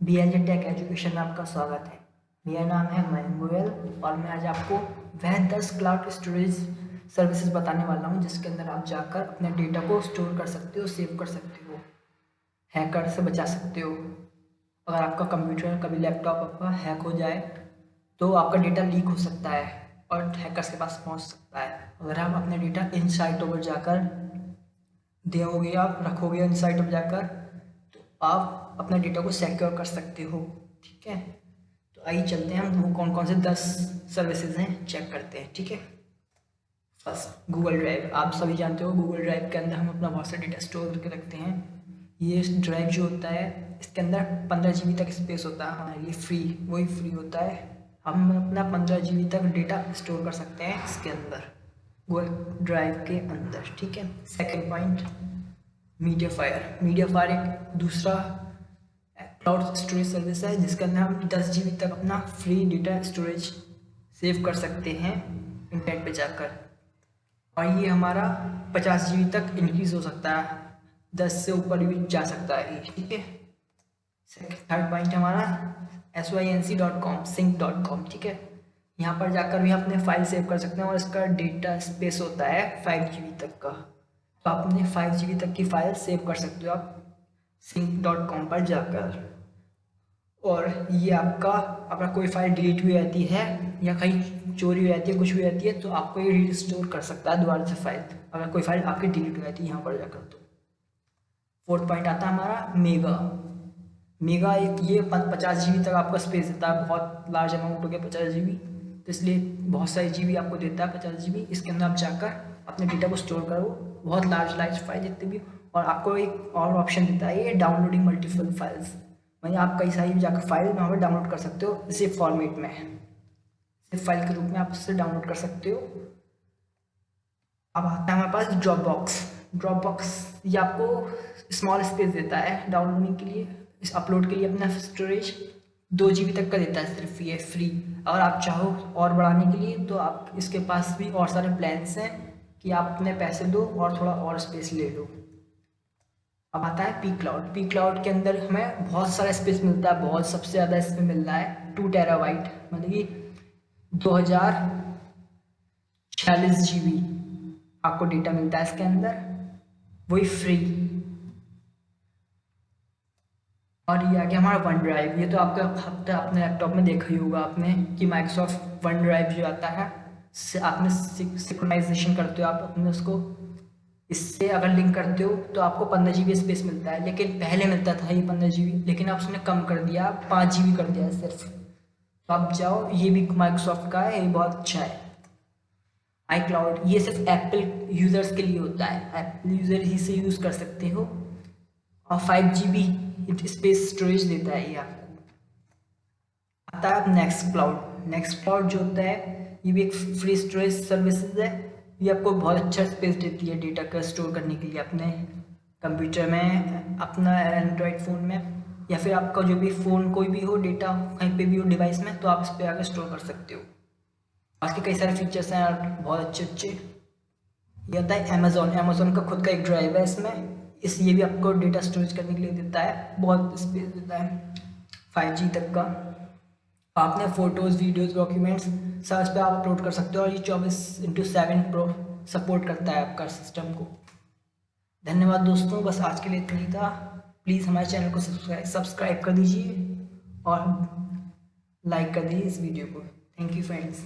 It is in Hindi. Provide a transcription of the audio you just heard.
BLJ टेक एजुकेशन में आपका स्वागत है। मेरा नाम है मैन और मैं आज आपको वह 10 क्लाउड स्टोरेज सर्विसेज बताने वाला हूं जिसके अंदर आप जाकर अपने डेटा को स्टोर कर सकते हो, सेव कर सकते हो, हैकर से बचा सकते हो। अगर आपका कंप्यूटर कभी लैपटॉप आपका हैक हो जाए तो आपका डेटा लीक हो सकता है और हैकर्स के पास पहुंच सकता है। अगर आप अपने डेटा इन साइटों पर जाकर दोगे, आप रखोगे इन साइटों पर जाकर, तो आप अपना डेटा को सिक्योर कर सकते हो। ठीक है, तो आइए चलते हैं हम वो कौन कौन से 10 सर्विसेज हैं चेक करते हैं। ठीक है, फर्स्ट गूगल ड्राइव। आप सभी जानते हो गूगल ड्राइव के अंदर हम अपना बहुत सा डेटा स्टोर करके रखते हैं। ये ड्राइव जो होता है इसके अंदर 15 GB तक स्पेस होता है हमारे लिए, वही फ्री होता है। हम अपना 15 GB तक डेटा स्टोर कर सकते हैं इसके अंदर, गूगल ड्राइव के अंदर। ठीक है, सेकेंड पॉइंट मीडिया फायर एक दूसरा क्लाउड स्टोरेज सर्विस है जिसके अंदर हम 10 GB तक अपना फ्री डेटा स्टोरेज सेव कर सकते हैं इंटरनेट पे जाकर, और ये हमारा 50 GB तक इंक्रीज हो सकता है, 10 से ऊपर भी जा सकता है। ठीक है, थर्ड पॉइंट हमारा sync.com। ठीक है, यहाँ पर जाकर भी अपने फाइल सेव कर सकते हैं और इसका डेटा स्पेस होता है 5 GB तक का, तो आप अपने 5 GB तक की फाइल सेव कर सकते हो आप sync.com पर जाकर। और ये आपका कोई फाइल डिलीट हुई जाती है या कहीं चोरी हो जाती है, कुछ भी हो जाती है, तो आपको ये रिस्टोर कर सकता है दोबारा से फाइल, अगर कोई फाइल आपकी डिलीट हो जाती है यहाँ पर जाकर। तो फोर्थ पॉइंट आता है हमारा मेगा ये 50 GB तक आपका स्पेस देता है। बहुत लार्ज अमाउंट हो गया 50 GB, तो इसलिए बहुत सारी GB आपको देता है 50 GB। इसके अंदर आप जाकर अपने डेटा को स्टोर करो, बहुत लार्ज फाइल जितने भी, और आपको एक और ऑप्शन देता है ये डाउनलोडिंग मल्टीपल फाइल्स, मतलब आप कई सारी जाकर फाइल वहाँ पर डाउनलोड कर सकते हो जिप फॉर्मेट में, जिप फाइल के रूप में आप उससे डाउनलोड कर सकते हो। अब आता है हमारे पास ड्रॉपबॉक्स ये आपको स्मॉल स्पेस देता है डाउनलोडिंग के लिए, इस अपलोड के लिए अपना स्टोरेज 2 GB तक का देता है सिर्फ, ये फ्री। अगर आप चाहो और बढ़ाने के लिए तो आप इसके पास भी और सारे प्लान्स हैं कि आप अपने पैसे दो और थोड़ा और स्पेस ले लो। अब आता है पी क्लाउड के अंदर हमें बहुत सारा स्पेस मिलता है, बहुत सबसे ज़्यादा इसमें मिल रहा है 2 TB, मतलब कि 2046 GB आपको डेटा मिलता है इसके अंदर, वही फ्री। और ये आ गया हमारा वन ड्राइव। ये तो आपका हफ्ता अपने लैपटॉप में देखा ही होगा आपने कि माइक्रोसॉफ्ट वन ड्राइव जो आता है, आपने सिंक्रोनाइजेशन करते हो आप अपने उसको, इससे अगर लिंक करते हो तो आपको 15 GB स्पेस मिलता है। लेकिन पहले मिलता था ये 15 GB, लेकिन अब उसने कम कर दिया, 5 GB कर दिया है सिर्फ। तो आप जाओ, ये भी माइक्रोसॉफ्ट का है, ये बहुत अच्छा है। iCloud ये सिर्फ एप्पल यूज़र्स के लिए होता है, एप्पल यूज़र ही से यूज़ कर सकते हो, और 5 GB स्पेस स्टोरेज देता है ये आपको। आता है नेक्स्ट क्लाउड जो होता है, ये भी एक फ्री स्टोरेज सर्विसेज है। ये आपको बहुत अच्छा स्पेस देती है डेटा का स्टोर करने के लिए अपने कंप्यूटर में, अपना एंड्रॉयड फ़ोन में, या फिर आपका जो भी फ़ोन कोई भी हो, डेटा कहीं पे भी हो डिवाइस में, तो आप इस पर आकर स्टोर कर सकते हो। बाकी कई सारे फीचर्स हैं बहुत अच्छे। ये आता है अमेज़ॉन का खुद का एक ड्राइव है इसमें, ये भी आपको डेटा स्टोरेज करने के लिए देता है, बहुत स्पेस देता है 5 GB तक का। आपने फ़ोटोज़, वीडियोज़, डॉक्यूमेंट्स सब इस पर आप अपलोड कर सकते हो, और ये 24/7 सपोर्ट करता है आपका सिस्टम को। धन्यवाद दोस्तों, बस आज के लिए इतना ही था। प्लीज़ हमारे चैनल को सब्सक्राइब कर दीजिए और लाइक कर दीजिए इस वीडियो को। Thank you friends.